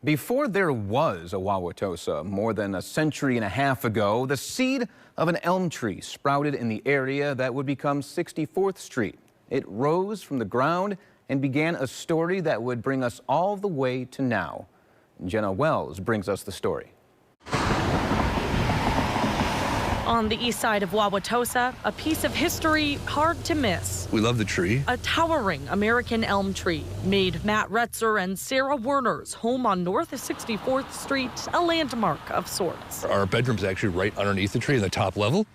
Before there was a Wauwatosa, more than a century and a half ago, the seed of an elm tree sprouted in the area that would become 64th Street. It rose from the ground and began a story that would bring us all the way to now. Jenna Wells brings us the story. On the east side of Wauwatosa, a piece of history hard to miss. We love the tree. A towering American elm tree made Matt Retzer and Sara Werner's home on North 64th Street a landmark of sorts. Our bedroom's actually right underneath the tree in the top level.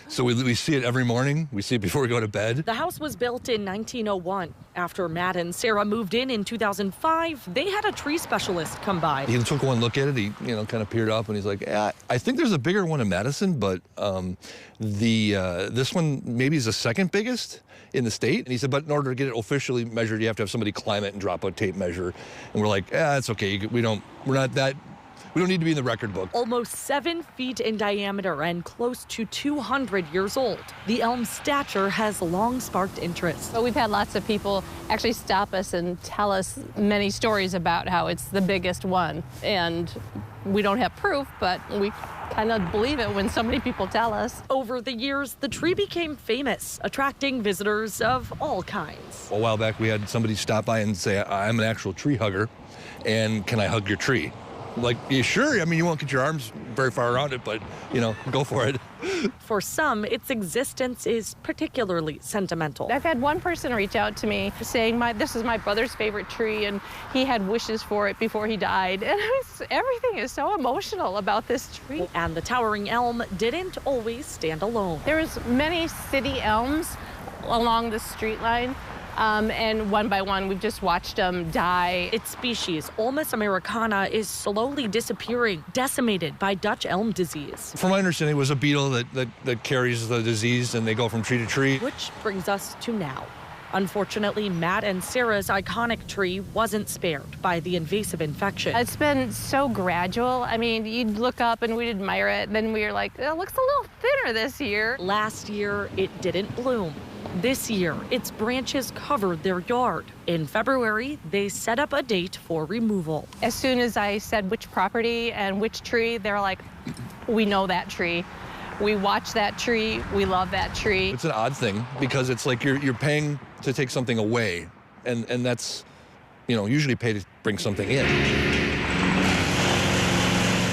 So we see it every morning. We see it before we go to bed. The house was built in 1901. After Matt and Sara moved in 2005, they had a tree specialist come by. He took one look at it. He, kind of peered up and he's like, yeah, I think there's a bigger one in Madison, but this one maybe is the second biggest in the state. And he said, but in order to get it officially measured, you have to have somebody climb it and drop a tape measure. And we're like, yeah, it's okay. We don't need to be in the record book. Almost 7 feet in diameter and close to 200 years old, the elm's stature has long sparked interest. But we've had lots of people actually stop us and tell us many stories about how it's the biggest one. And we don't have proof, but we kind of believe it when so many people tell us. Over the years, the tree became famous, attracting visitors of all kinds. A while back, we had somebody stop by and say, I'm an actual tree hugger, and can I hug your tree? Like, yeah, sure. I mean, you won't get your arms very far around it, but, go for it. For some, its existence is particularly sentimental. I've had one person reach out to me saying, this is my brother's favorite tree, and he had wishes for it before he died. And everything is so emotional about this tree. And the towering elm didn't always stand alone. There's many city elms along the street line. And one by one, we've just watched them die. Its species, Ulmus americana, is slowly disappearing, decimated by Dutch elm disease. From my understanding, it was a beetle that carries the disease, and they go from tree to tree. Which brings us to now. Unfortunately, Matt and Sara's iconic tree wasn't spared by the invasive infection. It's been so gradual. I mean, you'd look up and we'd admire it, and then we were like, it looks a little thinner this year. Last year, it didn't bloom. This year, its branches covered their yard. In February, they set up a date for removal. As soon as I said which property and which tree, they're like, we know that tree. We watch that tree. We love that tree. It's an odd thing because it's like you're paying to take something away, and that's, usually pay to bring something in.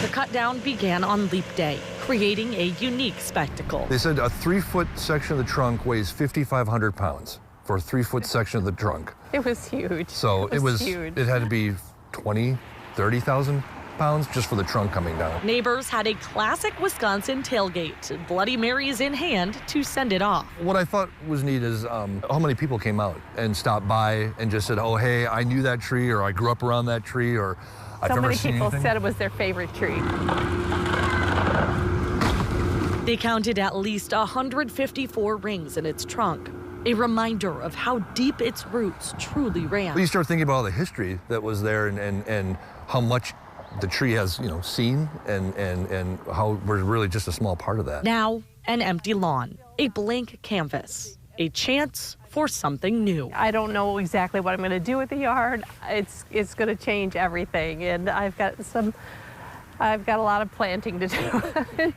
The cut down began on Leap Day, creating a unique spectacle. They said a 3-foot section of the trunk weighs 5,500 pounds for a 3-foot section of the trunk. It was huge. So it was huge. It had to be 30,000 pounds just for the trunk coming down. Neighbors had a classic Wisconsin tailgate, Bloody Marys in hand, to send it off. What I thought was neat is how many people came out and stopped by and just said, oh, hey, I knew that tree, or I grew up around that tree, or I've never seen anything. So many people said it was their favorite tree. They counted at least 154 rings in its trunk, a reminder of how deep its roots truly ran. You start thinking about all the history that was there and how much the tree has, seen and how we're really just a small part of that. Now, an empty lawn, a blank canvas, a chance for something new. I don't know exactly what I'm going to do with the yard. It's going to change everything, and I've got a lot of planting to do.